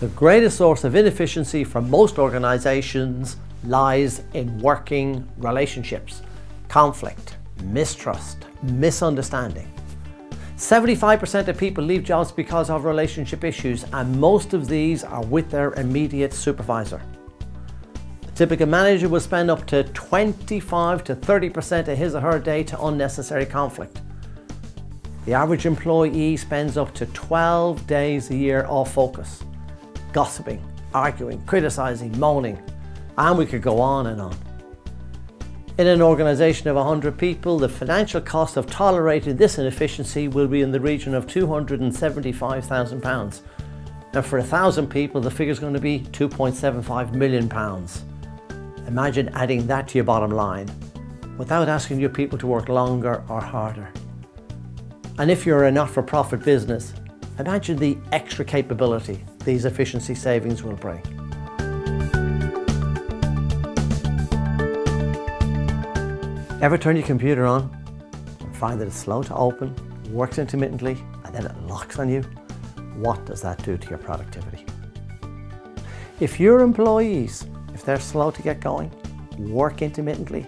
The greatest source of inefficiency for most organizations lies in working relationships, conflict, mistrust, misunderstanding. 75% of people leave jobs because of relationship issues, and most of these are with their immediate supervisor. A typical manager will spend up to 25 to 30% of his or her day to unnecessary conflict. The average employee spends up to 12 days a year off focus, gossiping, arguing, criticizing, moaning, and we could go on and on. In an organisation of 100 people, the financial cost of tolerating this inefficiency will be in the region of £275,000. Now for 1,000 people, the figure is going to be £2.75 million. Imagine adding that to your bottom line without asking your people to work longer or harder. And if you're a not-for-profit business, imagine the extra capability these efficiency savings will bring. Ever turn your computer on and find that it's slow to open, works intermittently, and then it locks on you? What does that do to your productivity? If your employees, if they're slow to get going, work intermittently,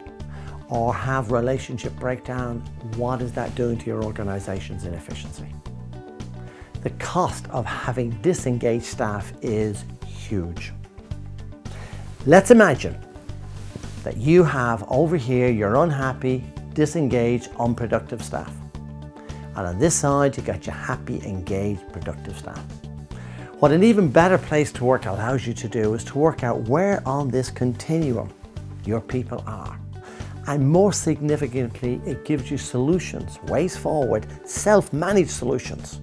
or have relationship breakdown, what is that doing to your organization's inefficiency? The cost of having disengaged staff is huge. Let's imagine that you have over here your unhappy, disengaged, unproductive staff. And on this side, you got your happy, engaged, productive staff. What an even better place to work allows you to do is to work out where on this continuum your people are. And more significantly, it gives you solutions, ways forward, self-managed solutions,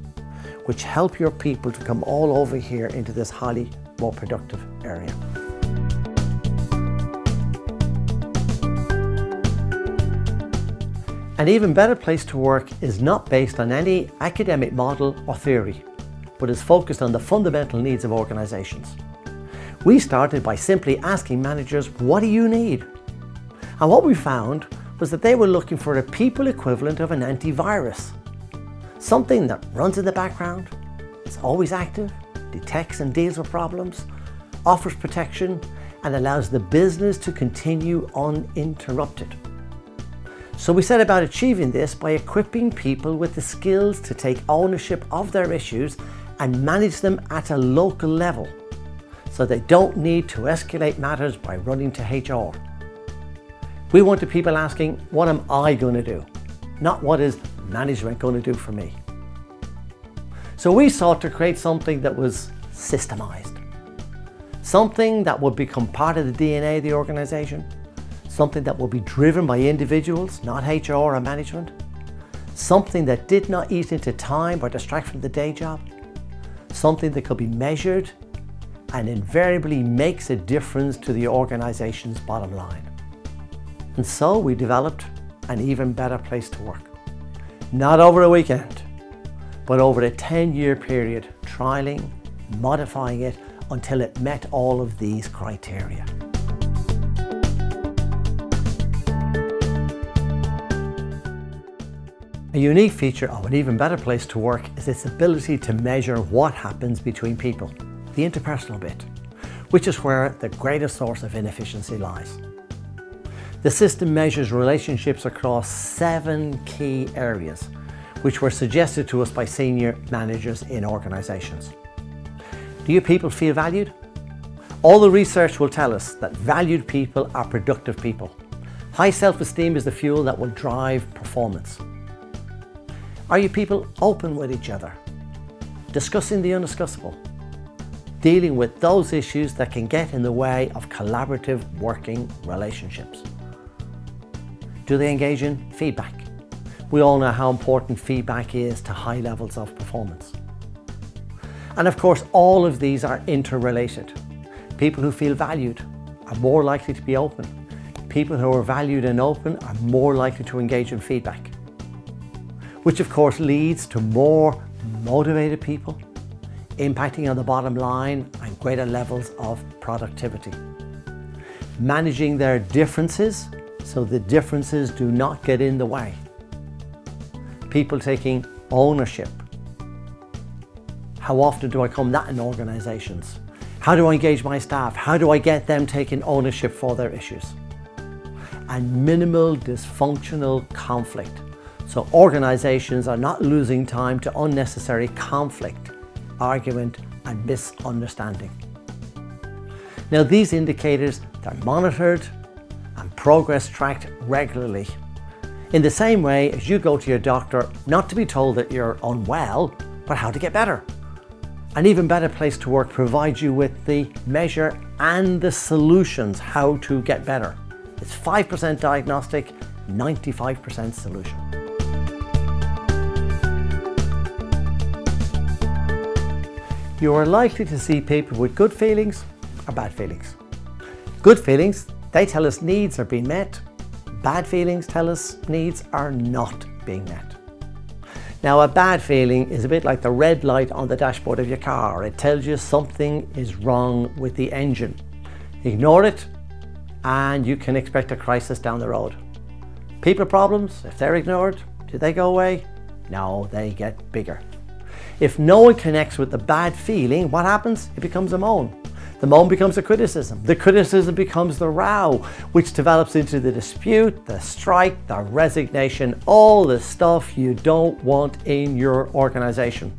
which help your people to come all over here into this highly more productive area. An even better place to work is not based on any academic model or theory, but is focused on the fundamental needs of organizations. We started by simply asking managers, what do you need? And what we found was that they were looking for a people equivalent of an antivirus. Something that runs in the background, is always active, detects and deals with problems, offers protection, and allows the business to continue uninterrupted. So we set about achieving this by equipping people with the skills to take ownership of their issues and manage them at a local level, so they don't need to escalate matters by running to HR. We wanted people asking, what am I going to do? Not what is management going to do for me? So we sought to create something that was systemized, something that would become part of the DNA of the organization, something that will be driven by individuals, not HR or management, something that did not eat into time or distract from the day job, something that could be measured and invariably makes a difference to the organization's bottom line. And so we developed an even better place to work. Not over a weekend, but over a 10-year period, trialing, modifying it until it met all of these criteria. A unique feature of an even better place to work is its ability to measure what happens between people, the interpersonal bit, which is where the greatest source of inefficiency lies. The system measures relationships across 7 key areas, which were suggested to us by senior managers in organizations. Do your people feel valued? All the research will tell us that valued people are productive people. High self-esteem is the fuel that will drive performance. Are you people open with each other? Discussing the undiscussable? Dealing with those issues that can get in the way of collaborative working relationships? Do they engage in feedback? We all know how important feedback is to high levels of performance. And of course, all of these are interrelated. People who feel valued are more likely to be open. People who are valued and open are more likely to engage in feedback, which of course leads to more motivated people, impacting on the bottom line and greater levels of productivity. Managing their differences so the differences do not get in the way. People taking ownership. How often do I come that in organisations? How do I engage my staff? How do I get them taking ownership for their issues? And minimal dysfunctional conflict. So organisations are not losing time to unnecessary conflict, argument and misunderstanding. Now these indicators are monitored and progress tracked regularly. In the same way as you go to your doctor not to be told that you're unwell, but how to get better. An Even Better Place to Work provides you with the measure and the solutions how to get better. It's 5% diagnostic, 95% solution. You are likely to see people with good feelings or bad feelings. Good feelings, they tell us needs are being met. Bad feelings tell us needs are not being met. Now a bad feeling is a bit like the red light on the dashboard of your car. It tells you something is wrong with the engine. Ignore it and you can expect a crisis down the road. People problems, if they're ignored, do they go away? No, they get bigger. If no one connects with the bad feeling, what happens? It becomes a moan. The moan becomes a criticism. The criticism becomes the row, which develops into the dispute, the strike, the resignation, all the stuff you don't want in your organization.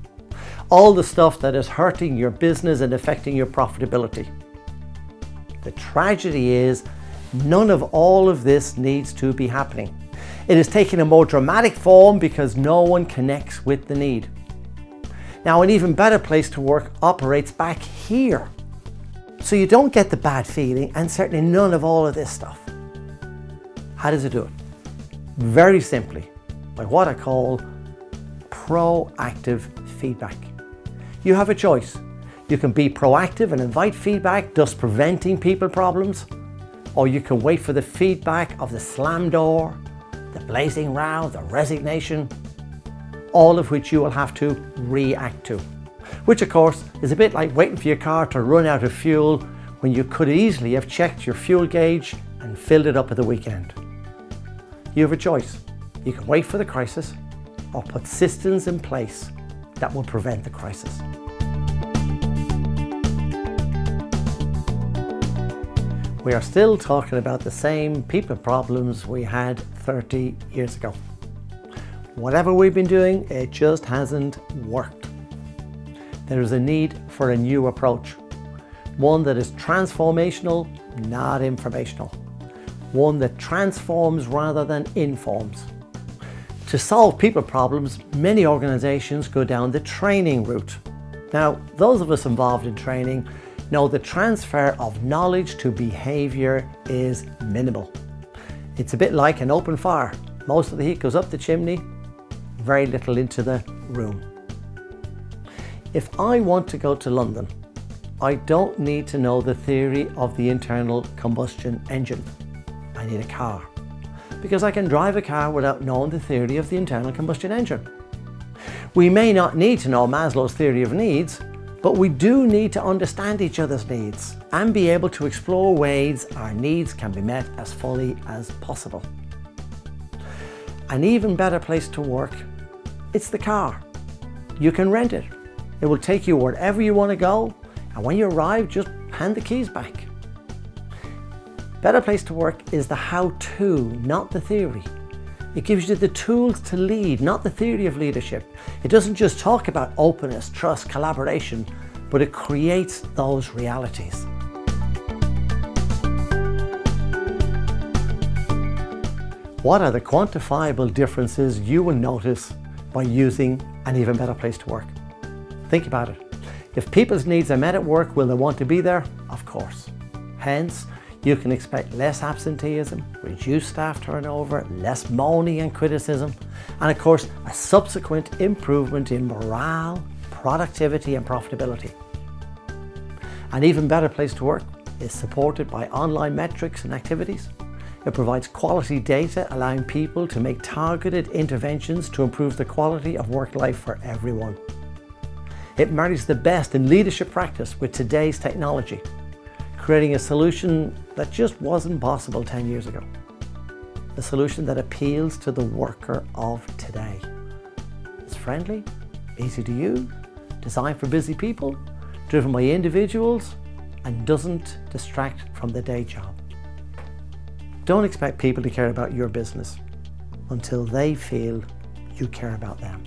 All the stuff that is hurting your business and affecting your profitability. The tragedy is none of all of this needs to be happening. It is taking a more dramatic form because no one connects with the need. Now, An Even Better Place to Work operates back here. So you don't get the bad feeling and certainly none of all of this stuff. How does it do it? Very simply, by what I call proactive feedback. You have a choice. You can be proactive and invite feedback, thus preventing people problems, or you can wait for the feedback of the slam door, the blazing row, the resignation, all of which you will have to react to. Which of course is a bit like waiting for your car to run out of fuel when you could easily have checked your fuel gauge and filled it up at the weekend. You have a choice. You can wait for the crisis or put systems in place that will prevent the crisis. We are still talking about the same people problems we had 30 years ago. Whatever we've been doing, it just hasn't worked. There is a need for a new approach. One that is transformational, not informational. One that transforms rather than informs. To solve people problems, many organizations go down the training route. Now, those of us involved in training know the transfer of knowledge to behavior is minimal. It's a bit like an open fire. Most of the heat goes up the chimney, very little into the room. If I want to go to London, I don't need to know the theory of the internal combustion engine. I need a car, because I can drive a car without knowing the theory of the internal combustion engine. We may not need to know Maslow's theory of needs, but we do need to understand each other's needs and be able to explore ways our needs can be met as fully as possible. An even better place to work, it's the car. You can rent it. It will take you wherever you want to go, and when you arrive, just hand the keys back. Better Place to Work is the how-to, not the theory. It gives you the tools to lead, not the theory of leadership. It doesn't just talk about openness, trust, collaboration, but it creates those realities. What are the quantifiable differences you will notice by using An Even Better Place to Work? Think about it. If people's needs are met at work, will they want to be there? Of course. Hence, you can expect less absenteeism, reduced staff turnover, less moaning and criticism, and of course, a subsequent improvement in morale, productivity and profitability. An Even Better Place to Work is supported by online metrics and activities. It provides quality data, allowing people to make targeted interventions to improve the quality of work life for everyone. It marries the best in leadership practice with today's technology, creating a solution that just wasn't possible 10 years ago. A solution that appeals to the worker of today. It's friendly, easy to use, designed for busy people, driven by individuals, and doesn't distract from the day job. Don't expect people to care about your business until they feel you care about them.